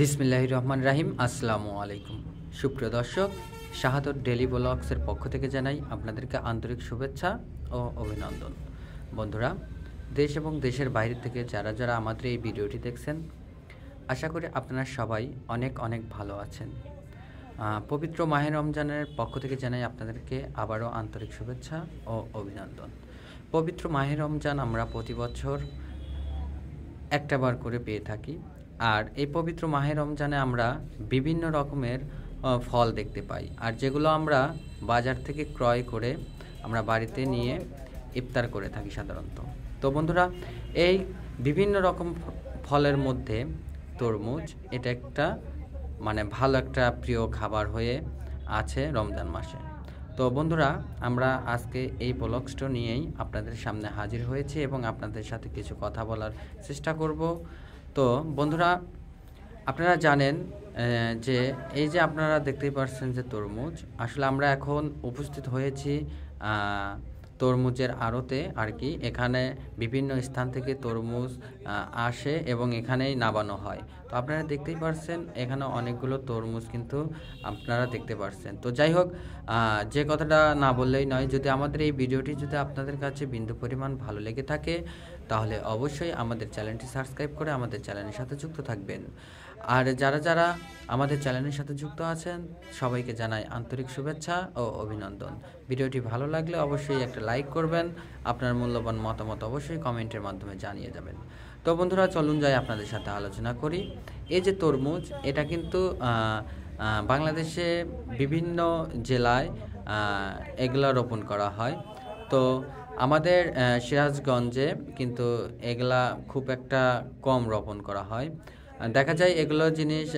বিসমিল্লাহির রহমানির রহিম। আসসালামু আলাইকুম সুপ্রিয় দর্শক, শাহাদত ডেলি ব্লগসের পক্ষ থেকে জানাই আপনাদেরকে আন্তরিক শুভেচ্ছা ও অভিনন্দন। বন্ধুরা, দেশ এবং দেশের বাইরে থেকে যারা যারা আমাদের এই ভিডিওটি দেখছেন, আশা করি আপনারা সবাই অনেক অনেক ভালো আছেন। পবিত্র মাহে রমজানের পক্ষ থেকে জানাই আপনাদেরকে আবারও আন্তরিক শুভেচ্ছা ও অভিনন্দন। পবিত্র মাহে রমজান আমরা প্রতি বছর একটাবার করে পেয়ে থাকি। আর এই পবিত্র মাহে রমজানে আমরা বিভিন্ন রকমের ফল দেখতে পাই, আর যেগুলো আমরা বাজার থেকে ক্রয় করে আমরা বাড়িতে নিয়ে ইফতার করে থাকি সাধারণত। তো বন্ধুরা, এই বিভিন্ন রকম ফলের মধ্যে তরমুজ এটা একটা ভালো একটা প্রিয় খাবার হয়ে আছে রমজান মাসে। তো বন্ধুরা, আমরা আজকে এই ব্লগসটা নিয়েই আপনাদের সামনে হাজির হয়েছি এবং আপনাদের সাথে কিছু কথা বলার চেষ্টা করব। তো বন্ধুরা, আপনারা জানেন যে এই যে আপনারা দেখতেই পাচ্ছেন যে তরমুজ, আসলে আমরা এখন উপস্থিত হয়েছি তরমুজের আড়তে আর কি। এখানে বিভিন্ন স্থান থেকে তরমুজ আসে এবং এখানেই নামানো হয়। তো আপনারা দেখতেই পাচ্ছেন এখানে অনেকগুলো তরমুজ কিন্তু আপনারা দেখতে পাচ্ছেন। তো যাই হোক, যে কথাটা না বললেই নয়, যদি আমাদের এই ভিডিওটি যদি আপনাদের কাছে বিন্দু পরিমাণ ভালো লেগে থাকে, তাহলে অবশ্যই আমাদের চ্যানেলটি সাবস্ক্রাইব করে আমাদের চ্যানেলের সাথে যুক্ত থাকবেন। আর যারা যারা আমাদের চ্যানেলের সাথে যুক্ত আছেন, সবাইকে জানাই আন্তরিক শুভেচ্ছা ও অভিনন্দন। ভিডিওটি ভালো লাগলে অবশ্যই একটা লাইক করবেন, আপনার মূল্যবান মতামত অবশ্যই কমেন্টের মাধ্যমে জানিয়ে যাবেন। তো বন্ধুরা, চলুন যাই আপনাদের সাথে আলোচনা করি। এই যে তরমুজ, এটা কিন্তু বাংলাদেশে বিভিন্ন জেলায় এগুলো রোপণ করা হয়। তো আমাদের সিরাজগঞ্জে কিন্তু এগুলা খুব একটা কম রোপণ করা হয়। দেখা যায় এগুলো জিনিস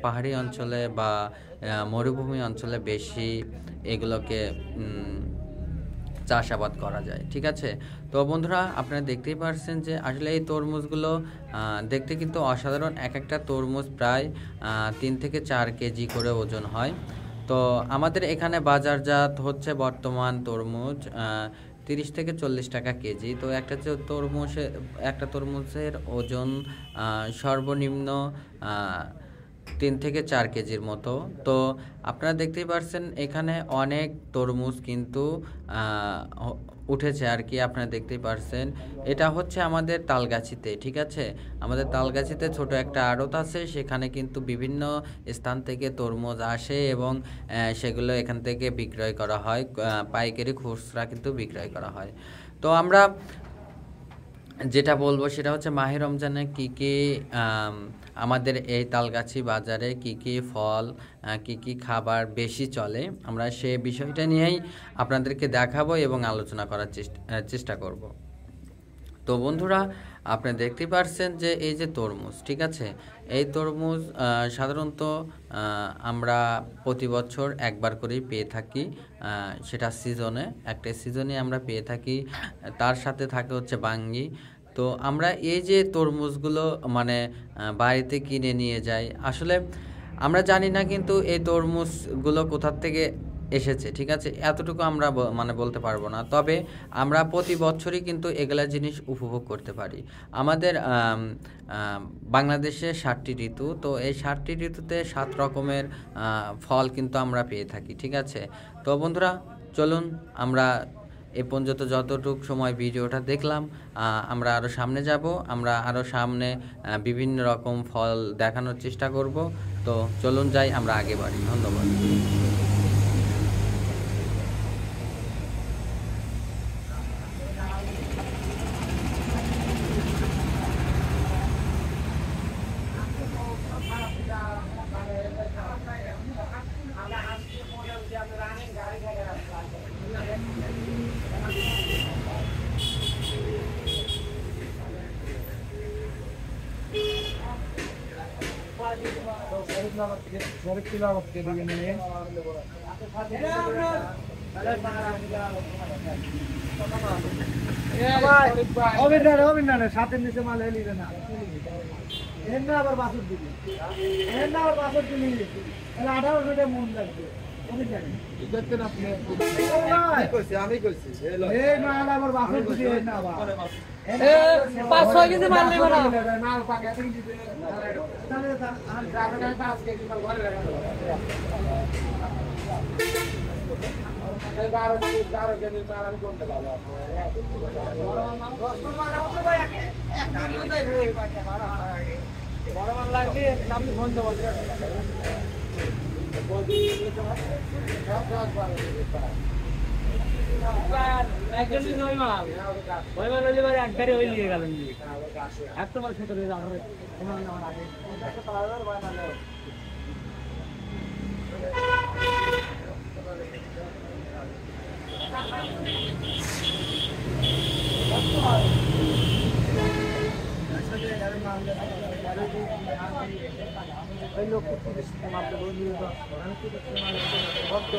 পাহাড়ি অঞ্চলে বা মরুভূমি অঞ্চলে বেশি এগুলোকে চাষাবাদ করা যায়, ঠিক আছে। তো বন্ধুরা, আপনারা দেখতেই পাচ্ছেন যে আসলে এই তরমুজগুলো দেখতে কিন্তু অসাধারণ। এক একটা তরমুজ প্রায় 3 থেকে 4 কেজি করে ওজন হয়। তো আমাদের এখানে বাজারজাত হচ্ছে বর্তমান তরমুজ 30 থেকে 40 টাকা কেজি। তো একটা তরমুজের ওজন সর্বনিম্ন 3 থেকে 4 কেজির মতো। তো আপনারা দেখতেই পাচ্ছেন এখানে অনেক তরমুজ কিন্তু উঠেছে আর কি। আপনারা দেখতেই পাচ্ছেন এটা হচ্ছে আমাদের তালগাছিতে, ঠিক আছে। আমাদের তালগাছিতে ছোট একটা আড়ত আছে, সেখানে কিন্তু বিভিন্ন স্থান থেকে তরমুজ আসে এবং সেগুলো এখান থেকে বিক্রয় করা হয়, পাইকারি খুচরা কিন্তু বিক্রয় করা হয়। তো আমরা যেটা বলবো সেটা হচ্ছে মাহে রমজানে কী কী আমাদের এই তালগাছি বাজারে কী কী ফল কী কী খাবার বেশি চলে, আমরা সে বিষয়টা নিয়েই আপনাদেরকে দেখাবো এবং আলোচনা করার চেষ্টা করব। তো বন্ধুরা, আপনি দেখতে পাচ্ছেন যে এই যে তরমুজ, ঠিক আছে, এই তরমুজ সাধারণত আমরা প্রতি বছর একবার করেই পেয়ে থাকি। সেটা একটা সিজনে আমরা পেয়ে থাকি। তার সাথে থাকে হচ্ছে বাঙ্গি। তো আমরা এই যে তরমুজগুলো বাড়িতে কিনে নিয়ে যাই, আসলে আমরা জানি না কিন্তু এই তরমুজগুলো কোথার থেকে এসেছে, ঠিক আছে, এতটুকু আমরা বলতে পারবো না। তবে আমরা প্রতি বছরই কিন্তু এগুলা জিনিস উপভোগ করতে পারি। আমাদের বাংলাদেশে 7টি ঋতু, তো এই 7টি ঋতুতে 7 রকমের ফল কিন্তু আমরা পেয়ে থাকি, ঠিক আছে। তো বন্ধুরা, চলুন আমরা এ পর্যন্ত যতটুকু সময় ভিডিওটা দেখলাম, আমরা আরও সামনে যাব, আমরা আরও সামনে বিভিন্ন রকম ফল দেখানোর চেষ্টা করব। তো চলুন যাই, আমরা আগে বাড়ি। ধন্যবাদ। সাথে নিচে মাল এলিবে না, আবার বাসুর দিবি, আবার বাসুর দিবি, 1800 মন লাগবে। আমি কইছি এই মাল আবার বাসুর দিবি না, আবার 5-6 কেজি মাল নেব না। একবারে ওই নিয়ে গেলেন এত মাল ছোট হয়ে যাবে আগে ওই লোক মাত্র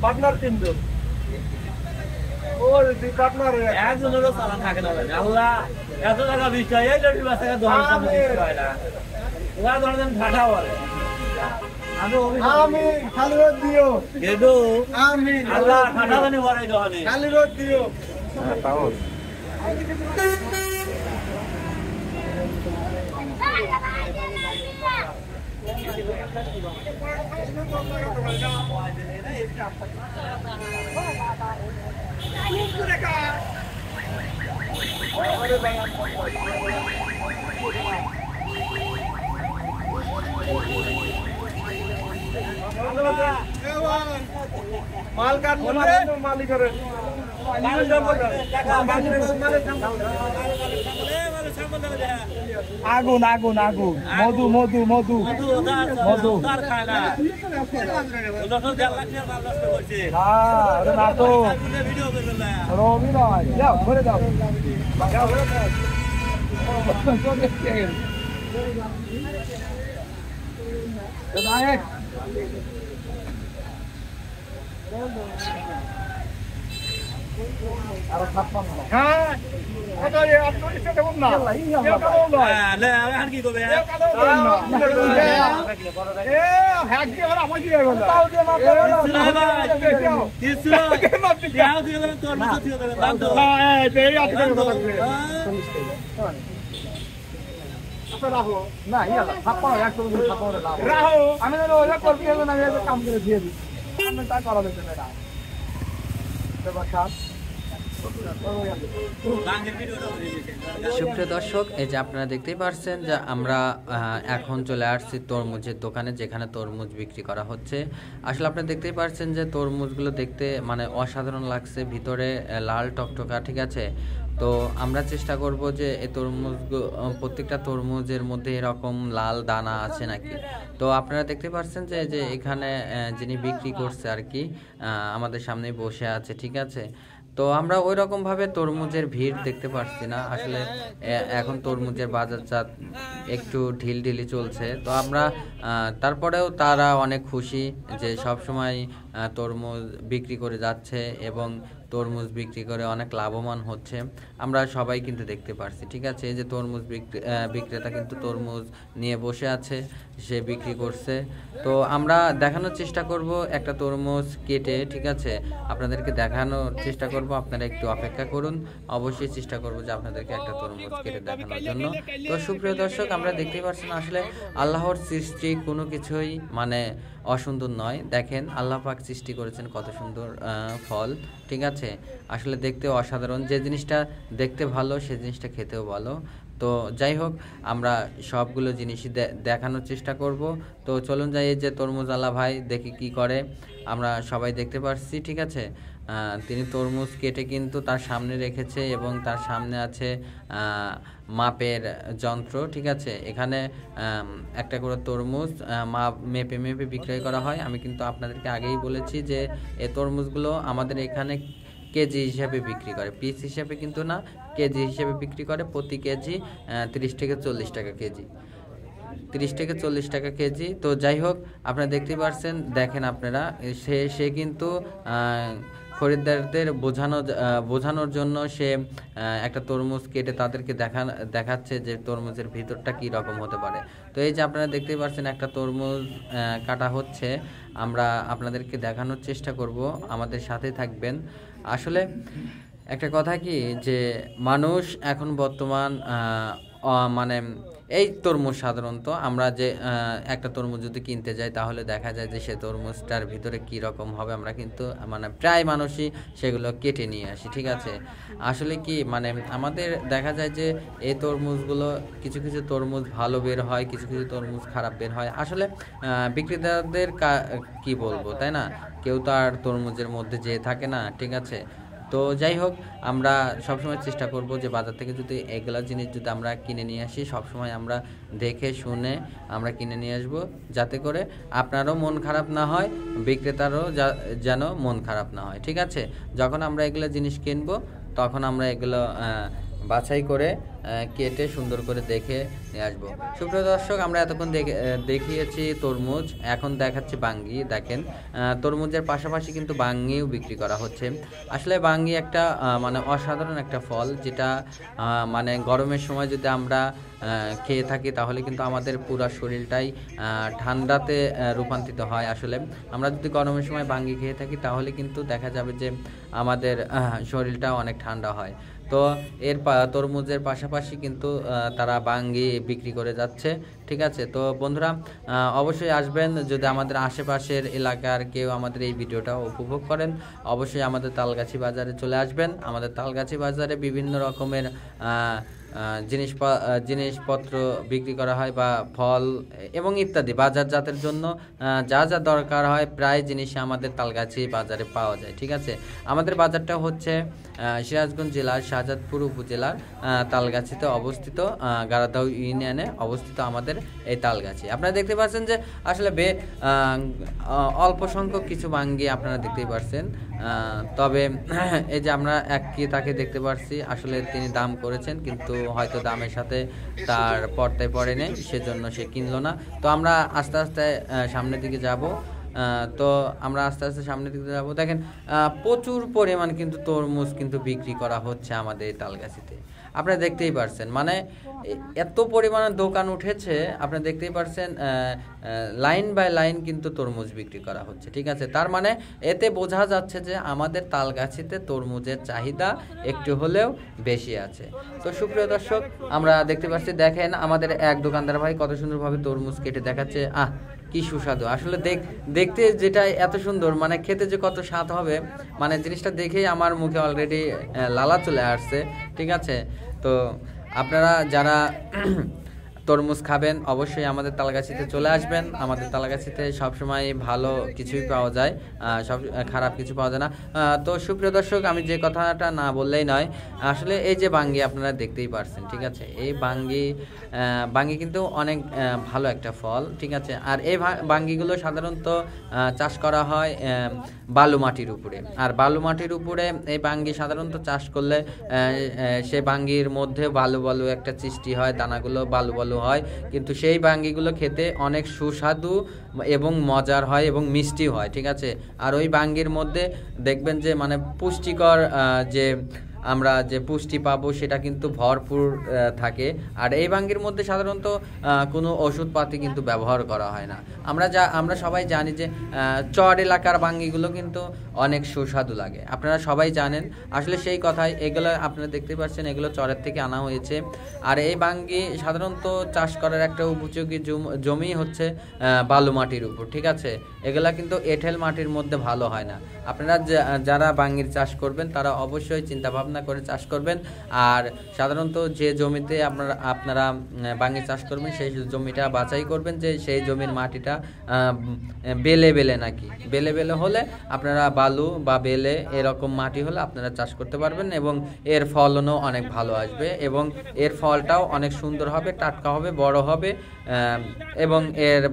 পার্টনার তিনজন ওর দুই পার্টনার একজনেরও চালান থাকে না আল্লাহ এত টাকা বিষয় এই লড়ি বাসায় ধরার সামনে হয় না ওরা ধরেন ঠাটা বলে আমি খালি রোদ দিও গেদো আমি আল্লাহ ঠাটা জানি বলে দহনে খালি রোদ দিও হ্যাঁ পাও মাল কাট মালিক করে আগুন আগুন আগুন মধু মধু মধু মধু রবি নয় যাও ঘরে যাও হ্যাঁ আমি কাম করে দিয়ে দিই তা করা যেতে না সুপ্রিয় দর্শক, এই যে আপনারা দেখতেই পারছেন যে আমরা এখন চলে আসছি তরমুজের দোকানে, যেখানে তরমুজ বিক্রি করা হচ্ছে। আসলে আপনারা দেখতেই পারছেন যে তরমুজগুলো দেখতে মানে অসাধারণ লাগছে, ভিতরে লাল টকটকা, ঠিক আছে। তো আমরা চেষ্টা করব যে এই তরমুজগুলো, প্রত্যেকটা তরমুজের মধ্যে এরকম লাল দানা আছে নাকি। তো আপনারা দেখতে পাচ্ছেন যে এখানে যিনি বিক্রি করছে আর কি আমাদের সামনে বসে আছে, ঠিক আছে। তো আমরা ওই রকমভাবে তরমুজের ভিড় দেখতে পাচ্ছি না, আসলে এখন তরমুজের বাজারজাত একটু ঢিলঢিলি চলছে। তো আমরা তারপরেও তারা অনেক খুশি যে সব সময় তরমুজ বিক্রি করে যাচ্ছে এবং তরমুজ বিক্রি করে অনেক লাভবান হচ্ছে, আমরা সবাই কিন্তু দেখতে পারছি, ঠিক আছে। এই যে তরমুজ বিক্রেতা কিন্তু তরমুজ নিয়ে বসে আছে, সে বিক্রি করছে। তো আমরা দেখানোর চেষ্টা করব একটা তরমুজ কেটে, ঠিক আছে, আপনাদেরকে দেখানোর চেষ্টা করব। আপনারা একটু অপেক্ষা করুন, অবশ্যই চেষ্টা করব যে আপনাদেরকে একটা তরমুজ কেটে দেখানোর জন্য। তো সুপ্রিয় দর্শক, আমরা দেখতেই পাচ্ছেন আসলে আল্লাহর সৃষ্টি কোনো কিছুই মানে অসুন্দর নয়। দেখেন আল্লাহ পাক সৃষ্টি করেছেন কত সুন্দর ফল, ঠিক আছে। আসলে দেখতে অসাধারণ, যে জিনিসটা দেখতে ভালো সে জিনিসটা খেতেও ভালো। তো যাই হোক, আমরা সবগুলো জিনিসই দেখানোর চেষ্টা করব। তো চলুন যাই, এই যে তরমুজ আলা ভাই দেখি কি করে, আমরা সবাই দেখতে পাচ্ছি, ঠিক আছে। তিনি তরমুজ কেটে কিন্তু তার সামনে রেখেছে এবং তার সামনে আছে মাপের যন্ত্র, ঠিক আছে। এখানে একটা করে তরমুজ মেপে মেপে বিক্রয় করা হয়। আমি কিন্তু আপনাদেরকে আগেই বলেছি যে এই তরমুজগুলো আমাদের এখানে কেজি হিসাবে বিক্রি করে, পিস হিসাবে কিন্তু না, কেজি হিসাবে বিক্রি করে। প্রতি কেজি 30 থেকে 40 টাকা কেজি, 30 থেকে 40 টাকা কেজি। তো যাই হোক, আপনারা দেখতে পাচ্ছেন, দেখেন আপনারা, সে কিন্তু খরিদ্দারদের বোঝানোর জন্য সে একটা তরমুজ কেটে তাদেরকে দেখাচ্ছে যে তরমুজের ভিতরটা কি রকম হতে পারে। তো এই যে আপনারা দেখতেই পাচ্ছেন একটা তরমুজ কাটা হচ্ছে, আমরা আপনাদেরকে দেখানোর চেষ্টা করব, আমাদের সাথে থাকবেন। আসলে একটা কথা কি, যে মানুষ এখন বর্তমান মানে এই তরমুজ সাধারণত আমরা যে একটা তরমুজ যদি কিনতে যাই তাহলে দেখা যায় যে সে তরমুজটার ভিতরে কি রকম হবে, আমরা কিন্তু মানে প্রায় মানুষই সেগুলো কেটে নিয়ে আসি, ঠিক আছে। আসলে কি মানে আমাদের দেখা যায় যে এই তরমুজগুলো কিছু কিছু তরমুজ ভালো বের হয়, কিছু কিছু তরমুজ খারাপ বের হয়। আসলে বিক্রেতাদের কি বলবো, তাই না, কেউ তো আর তরমুজের মধ্যে যেয়ে থাকে না, ঠিক আছে। তো যাই হোক, আমরা সবসময় চেষ্টা করব যে বাজার থেকে যদি এগুলো জিনিস যদি আমরা কিনে নিয়ে আসি, সবসময় আমরা দেখে শুনে আমরা কিনে নিয়ে আসব, যাতে করে আপনারও মন খারাপ না হয়, বিক্রেতারও যেন মন খারাপ না হয়, ঠিক আছে। যখন আমরা এগুলো জিনিস কিনবো তখন আমরা এগুলো বাছাই করে কেটে সুন্দর করে দেখে নিয়ে আসবো। সুপ্রিয় দর্শক, আমরা এতক্ষণ দেখিয়েছি তরমুজ, এখন দেখাচ্ছি বাঙ্গি। দেখেন তরমুজের পাশাপাশি কিন্তু বাঙ্গিও বিক্রি করা হচ্ছে। আসলে বাঙ্গি একটা মানে অসাধারণ একটা ফল, যেটা মানে গরমের সময় যদি আমরা খেয়ে থাকি তাহলে কিন্তু আমাদের পুরো শরীরটাই ঠান্ডাতে রূপান্তরিত হয়। আসলে আমরা যদি গরমের সময় বাঙ্গি খেয়ে থাকি তাহলে কিন্তু দেখা যাবে যে আমাদের শরীরটা অনেক ঠান্ডা হয়। তো এর তরমুজের পাশাপাশি কিন্তু তারা বাঙ্গি বিক্রি করে যাচ্ছে, ঠিক আছে। তো বন্ধুরা অবশ্যই আসবেন, যদি আমাদের আশেপাশের এলাকার কেউ আমাদের এই ভিডিওটা উপভোগ করেন অবশ্যই আমাদের তালগাছি বাজারে চলে আসবেন। আমাদের তালগাছি বাজারে বিভিন্ন রকমের জিনিসপত্র বিক্রি করা হয়, বা ফল এবং ইত্যাদি বাজারজাতের জন্য যা যা দরকার হয় প্রায় জিনিসই আমাদের তালগাছি বাজারে পাওয়া যায়, ঠিক আছে। আমাদের বাজারটা হচ্ছে সিরাজগঞ্জ জেলার শাহজাদপুর উপজেলার তালগাছিতে অবস্থিত, গারাদাও ইউনিয়নে অবস্থিত আমাদের এই তালগাছি। আপনারা দেখতে পাচ্ছেন যে আসলে অল্প সংখ্যক কিছু বাঙ্গি আপনারা দেখতেই পাচ্ছেন, তবে এই যে আমরা এক তাকে দেখতে পাচ্ছি, আসলে তিনি দাম করেছেন কিন্তু হয়তো দামের সাথে তার পর্দায় পড়ে নেই, সেজন্য সে কিনলো না। তো আমরা আস্তে আস্তে সামনের দিকে যাব। তো আমরা আস্তে আস্তে সামনের দিকে যাব। দেখেন প্রচুর পরিমাণ কিন্তু তরমুজ কিন্তু বিক্রি করা হচ্ছে আমাদের এই তালগাছিতে, আপনারা দেখতেই পারছেন। মানে এত পরিমাণে দোকান উঠেছে, আপনারা দেখতেই পারছেন, লাইন বাই লাইন কিন্তু তরমুজ বিক্রি করা হচ্ছে, ঠিক আছে। তার মানে এতে বোঝা যাচ্ছে যে আমাদের তালগাছিতে তরমুজের চাহিদা একটু হলেও বেশি আছে। তো সুপ্রিয় দর্শক, আমরা দেখতে পাচ্ছি, দেখেন আমাদের এক দোকানদার ভাই কত সুন্দরভাবে তরমুজ কেটে দেখাচ্ছে। কি সুস্বাদু, আসলে দেখতে যেটা এত সুন্দর, মানে খেতে যে কত স্বাদ হবে, মানে জিনিসটা দেখেই আমার মুখে অলরেডি লালা চলে আসছে, ঠিক আছে। তো আপনারা যারা তরমুজ খাবেন অবশ্যই আমাদের তালগাছিতে চলে আসবেন। আমাদের তালগাছিতে সবসময় ভালো কিছুই পাওয়া যায়, সব খারাপ কিছু পাওয়া যায় না। তো সুপ্রিয় দর্শক, আমি যে কথাটা না বললেই নয়, আসলে এই যে বাঙ্গি আপনারা দেখতেই পারছেন, ঠিক আছে। এই বাঙ্গি কিন্তু অনেক ভালো একটা ফল, ঠিক আছে। আর এই বাঙ্গিগুলো সাধারণত চাষ করা হয় বালু মাটির উপরে, আর বালু মাটির উপরে এই বাঙ্গি সাধারণত চাষ করলে সে বাঙ্গির মধ্যে বালু বালু একটা সৃষ্টি হয়, দানাগুলো বালু বালু হয়, কিন্তু সেই বাঙ্গিগুলো খেতে অনেক সুস্বাদু এবং মজার হয় এবং মিষ্টি হয়, ঠিক আছে। আর ওই বাঙ্গির মধ্যে দেখবেন যে মানে পুষ্টিকর যে আমরা যে পুষ্টি পাবো সেটা কিন্তু ভরপুর থাকে। আর এই বাঙ্গির মধ্যে সাধারণত কোনো ওষুধপাতি কিন্তু ব্যবহার করা হয় না। আমরা সবাই জানি যে চর এলাকার বাঙ্গিগুলো কিন্তু অনেক সুস্বাদু লাগে, আপনারা সবাই জানেন। আসলে সেই কথাই, এগুলো আপনারা দেখতে পাচ্ছেন এগুলো চরের থেকে আনা হয়েছে। আর এই বাঙ্গি সাধারণত চাষ করার একটা উপযোগী জমি হচ্ছে বালু মাটির উপর, ঠিক আছে। এগুলা কিন্তু এঁটেল মাটির মধ্যে ভালো হয় না। আপনারা যারা বাঙ্গির চাষ করবেন তারা অবশ্যই চিন্তা ভাবনা করে চাষ করবেন। আর সাধারণত যে জমিতে আপনারা বাঙ্গি চাষ করবেন সেই জমিটা বাছাই করবেন যে সেই জমির মাটিটা বেলে বেলে নাকি, বেলে বেলে হলে আপনারা বালু বা বেলে এরকম মাটি হলে আপনারা চাষ করতে পারবেন এবং এর ফলনও অনেক ভালো আসবে এবং এর ফলটাও অনেক সুন্দর হবে, টাটকা হবে, বড় হবে এবং এর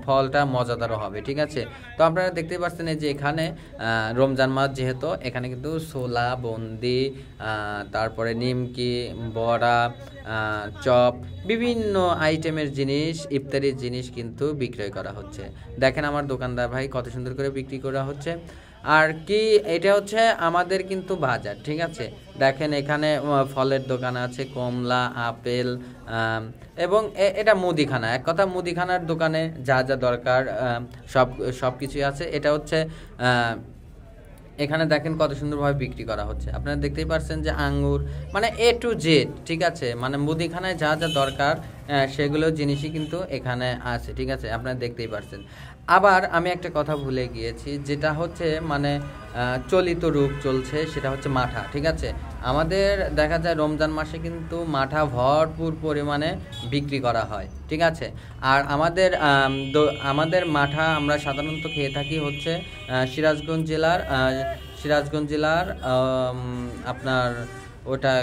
ফলটা মজাদারও হবে, ঠিক আছে। তো আপনারা দেখতে পাচ্ছেন যে এখানে রমজান মাস যেহেতু, এখানে কিন্তু ছোলা, বন্দি, তারপরে নিমকি, বড়া, চপ, বিভিন্ন আইটেমের জিনিস, ইফতারির জিনিস কিন্তু বিক্রয় করা হচ্ছে। দেখেন আমার দোকানদার ভাই কত সুন্দর করে বিক্রি করা হচ্ছে। আর কি, এটা হচ্ছে আমাদের কিন্তু বাজার, ঠিক আছে। দেখেন এখানে ফলের দোকান আছে, কমলা, আপেল, এবং এটা মুদিখানা, এক কথা মুদিখানার দোকানে যা যা দরকার সব কিছুই আছে। এটা হচ্ছে এখানে দেখেন কত সুন্দরভাবে বিক্রি করা হচ্ছে, আপনারা দেখতেই পাচ্ছেন যে আঙ্গুর, মানে A to Z, ঠিক আছে। মানে মুদিখানায় যা যা দরকার সেগুলো জিনিসই কিন্তু এখানে আছে, ঠিক আছে, আপনারা দেখতেই পাচ্ছেন। আবার আমি একটা কথা ভুলে গিয়েছি, যেটা হচ্ছে মানে চলিত রূপ চলছে, সেটা হচ্ছে মাঠা, ঠিক আছে। আমাদের দেখা যায় রমজান মাসে কিন্তু মাঠা ভরপুর পরিমাণে বিক্রি করা হয়, ঠিক আছে। আর আমাদের মাঠা আমরা সাধারণত খেয়ে থাকি হচ্ছে সিরাজগঞ্জ জেলার আপনার ওটা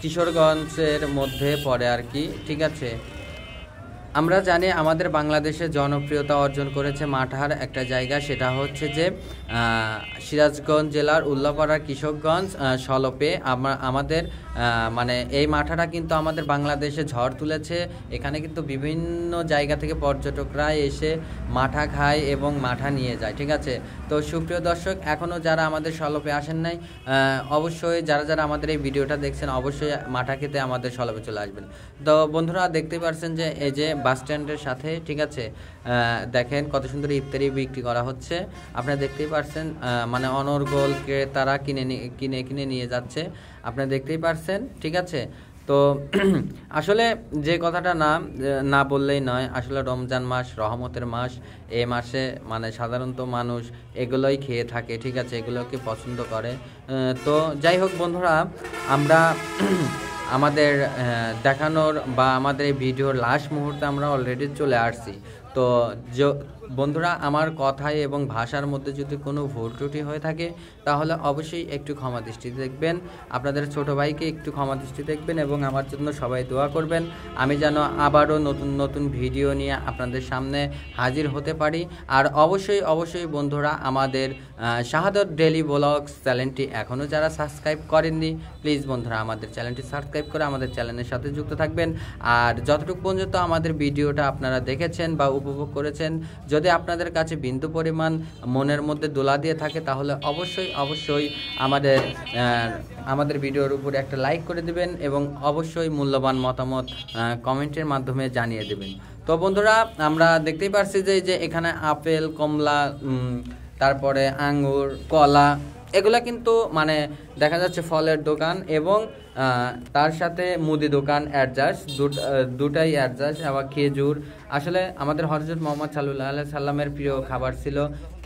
কিশোরগঞ্জের মধ্যে পড়ে আর কি, ঠিক আছে। আমরা জানি আমাদের বাংলাদেশে জনপ্রিয়তা অর্জন করেছে মাঠার একটা জায়গা, সেটা হচ্ছে যে সিরাজগঞ্জ জেলার উল্লাপাড়ার কৃষকগঞ্জ সলপে আমাদের মানে এই মাঠাটা কিন্তু আমাদের বাংলাদেশে ঝড় তুলেছে। এখানে কিন্তু বিভিন্ন জায়গা থেকে পর্যটকরা এসে মাঠা খায় এবং মাঠা নিয়ে যায়, ঠিক আছে। তো সুপ্রিয় দর্শক, এখনও যারা আমাদের সলপে আসেন নাই, অবশ্যই যারা আমাদের এই ভিডিওটা দেখছেন অবশ্যই মাঠা খেতে আমাদের সলপে চলে আসবেন। তো বন্ধুরা দেখতে পাচ্ছেন যে এই যে বাস স্ট্যান্ডের সাথে, ঠিক আছে, দেখেন কত সুন্দর ইফতারি বিক্রি করা হচ্ছে, আপনারা দেখতেই পাচ্ছেন। মানে অনর্গল ক্রেতারা কিনে নিয়ে যাচ্ছে। আপনারা দেখতেই পারছেন, ঠিক আছে। তো আসলে যে কথাটা না বললেই নয়, আসলে রমজান মাস রহমতের মাস। এই মাসে মানে সাধারণত মানুষ এগুলোই খেয়ে থাকে, ঠিক আছে, এগুলোকে পছন্দ করে। তো যাই হোক বন্ধুরা, আমরা আমাদের দেখানোর বা আমাদের এই ভিডিওর লাস্ট মুহূর্তে আমরা অলরেডি চলে আসছি। তো বন্ধুরা, আমার কথায় এবং ভাষার মধ্যে যদি কোনো ভুল ত্রুটি হয়ে থাকে তাহলে অবশ্যই একটু ক্ষমা দৃষ্টিতে দেখবেন। আপনাদের ছোট ভাইকে একটু ক্ষমা দৃষ্টিতে দেখবেন এবং আমার জন্য সবাই দোয়া করবেন, আমি যেন আবারও নতুন নতুন ভিডিও নিয়ে আপনাদের সামনে হাজির হতে পারি। আর অবশ্যই বন্ধুরা, আমাদের শাহাদত ডেইলি ব্লগস চ্যানেলটি এখনও যারা সাবস্ক্রাইব করেননি, প্লিজ বন্ধুরা আমাদের চ্যানেলটি সাবস্ক্রাইব করে আমাদের চ্যানেলের সাথে যুক্ত থাকবেন। আর যতটুকু পর্যন্ত আমাদের ভিডিওটা আপনারা দেখেছেন বা উপভোগ করেছেন, যদি আপনাদের কাছে বিন্দু পরিমাণ মনের মধ্যে দোলা দিয়ে থাকে তাহলে অবশ্যই আমাদের ভিডিওর উপরে একটা লাইক করে দিবেন এবং অবশ্যই মূল্যবান মতামত কমেন্টের মাধ্যমে জানিয়ে দেবেন। তো বন্ধুরা, আমরা দেখতেই পারছি যে এখানে আপেল, কমলা, তারপরে আঙ্গুর, কলা, এগুলা কিন্তু মানে দেখা যাচ্ছে ফলের দোকান এবং তার সাথে মুদি দোকান অ্যাডজাস্ট, দুটাই অ্যাডজাস্ট। আবার খেজুর, আসলে আমাদের হযরত মুহাম্মদ সাল্লাল্লাহু আলাইহি সাল্লামের প্রিয় খাবার ছিল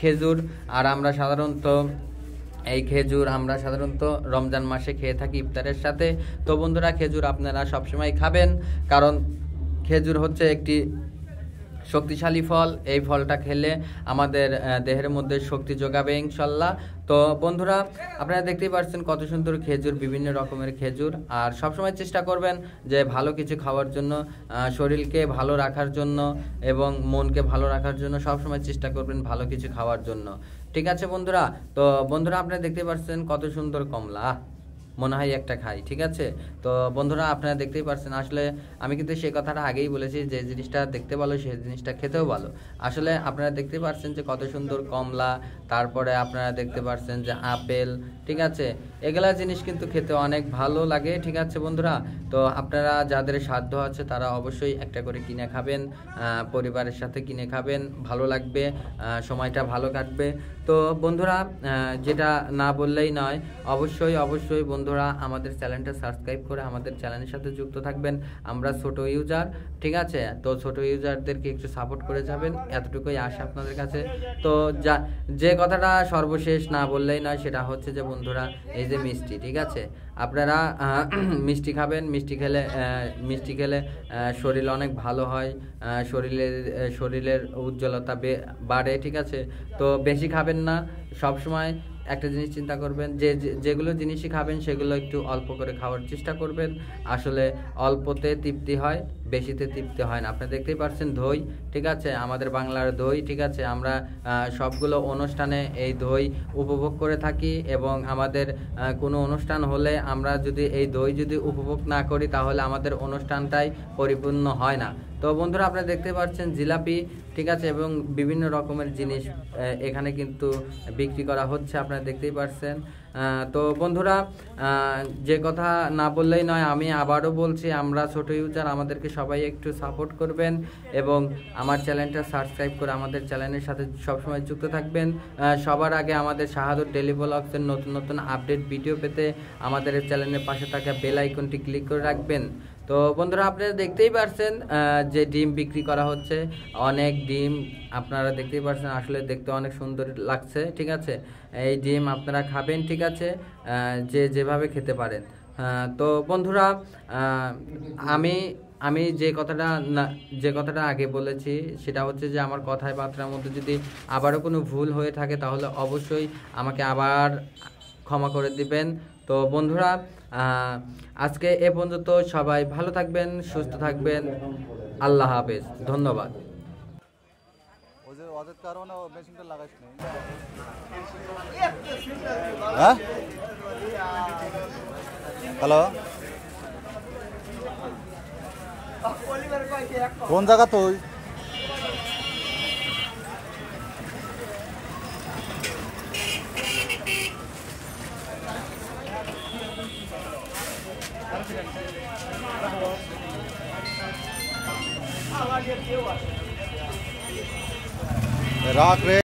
খেজুর। আর আমরা সাধারণত এই খেজুর রমজান মাসে খেয়ে থাকি ইফতারের সাথে। তো বন্ধুরা, খেজুর আপনারা সবসময় খাবেন, কারণ খেজুর হচ্ছে একটি শক্তিশালী ফল। এই ফলটা খেলে আমাদের দেহের মধ্যে শক্তি যোগাবে ইনশাল্লাহ। তো বন্ধুরা, আপনারা দেখতেই পাচ্ছেন কত সুন্দর খেজুর, বিভিন্ন রকমের খেজুর। আর সবসময় চেষ্টা করবেন যে ভালো কিছু খাওয়ার জন্য, শরীরকে ভালো রাখার জন্য এবং মনকে ভালো রাখার জন্য সবসময় চেষ্টা করবেন ভালো কিছু খাওয়ার জন্য, ঠিক আছে বন্ধুরা। তো বন্ধুরা, আপনারা দেখতে পাচ্ছেন কত সুন্দর কমলা, মনে হয় একটা খাই, ঠিক আছে। তো বন্ধুরা, আপনারা দেখতেই পাচ্ছেন, আসলে আমি কিন্তু সেই কথাটা আগেই বলেছি, যে জিনিসটা দেখতে ভালো সেই জিনিসটা খেতেও ভালো। আসলে আপনারা দেখতে পাচ্ছেন যে কত সুন্দর কমলা, তারপরে আপনারা দেখতে পাচ্ছেন যে আপেল, ঠিক আছে, এগুলা জিনিস কিন্তু খেতে অনেক ভালো লাগে, ঠিক আছে বন্ধুরা। তো আপনারা যাদের সাধ্য আছে তারা অবশ্যই একটা করে কিনে খাবেন, পরিবারের সাথে কিনে খাবেন, ভালো লাগবে, সময়টা ভালো কাটবে। তো বন্ধুরা, যেটা না বললেই নয়, অবশ্যই বন্ধুরা আমাদের চ্যানেলটা সাবস্ক্রাইব করে আমাদের চ্যানেলের সাথে যুক্ত থাকবেন। আমরা ছোট ইউজার, ঠিক আছে, তো ছোট ইউজারদেরকে একটু সাপোর্ট করে যাবেন, এতটুকুই আশা আপনাদের কাছে। তো যে কথাটা সর্বশেষ না বললেই নয়, সেটা হচ্ছে যে বন্ধুরা, এই যে মিষ্টি, ঠিক আছে, আপনারা মিষ্টি খাবেন। মিষ্টি খেলে শরীর অনেক ভালো হয়, শরীরের উজ্জ্বলতা বাড়ে, ঠিক আছে। তো বেশি খাবেন না, সবসময় একটা জিনিস চিন্তা করবেন যে যেগুলো জিনিসই খাবেন সেগুলো একটু অল্প করে খাওয়ার চেষ্টা করবেন। আসলে অল্পতে তৃপ্তি হয়, বেশিতে তৃপ্তি হয় না। আপনারা দেখতেই পাচ্ছেন দই, ঠিক আছে, আমাদের বাংলার দই, ঠিক আছে, আমরা সবগুলো অনুষ্ঠানে এই দই উপভোগ করে থাকি এবং আমাদের কোনো অনুষ্ঠান হলে আমরা যদি এই দই যদি উপভোগ না করি তাহলে আমাদের অনুষ্ঠানটাই পরিপূর্ণ হয় না। তো বন্ধুরা, আপনারা দেখতে পাচ্ছেন জিলাপি, ঠিক আছে, এবং বিভিন্ন রকমের জিনিস এখানে কিন্তু বিক্রি করা হচ্ছে, আপনারা দেখতেই পাচ্ছেন। তো বন্ধুরা, যে কথা না বললেই নয়, আমি আবারও বলছি, আমরা ছোট ইউজার, আমাদেরকে সবাই একটু সাপোর্ট করবেন এবং আমার চ্যানেলটা সাবস্ক্রাইব করে আমাদের চ্যানেলের সাথে সবসময় যুক্ত থাকবেন। সবার আগে আমাদের শাহাদত ডেইলি ব্লগসের নতুন আপডেট ভিডিও পেতে আমাদের চ্যানেলের পাশে থাকা বেল আইকনটি ক্লিক করে রাখবেন। তো বন্ধুরা, আপনারা দেখতেই পাচ্ছেন যে ডিম বিক্রি করা হচ্ছে, অনেক ডিম আপনারা দেখতেই পাচ্ছেন, আসলে দেখতে অনেক সুন্দর লাগছে, ঠিক আছে। এই ডিম আপনারা খাবেন, ঠিক আছে, যেভাবে খেতে পারেন। তো বন্ধুরা, আমি যে কথাটা আগে বলেছি সেটা হচ্ছে যে আমার কথায় বার্তার মধ্যে যদি আবারও কোনো ভুল হয়ে থাকে তাহলে অবশ্যই আমাকে আবার ক্ষমা করে দিবেন। তো বন্ধুরা, আজকে এ পর্যন্ত, সবাই ভালো থাকবেন, সুস্থ থাকবেন, আল্লাহ হাফেজ, ধন্যবাদ। হ্যালো, কোন জায়গা তুই? রাখ রে।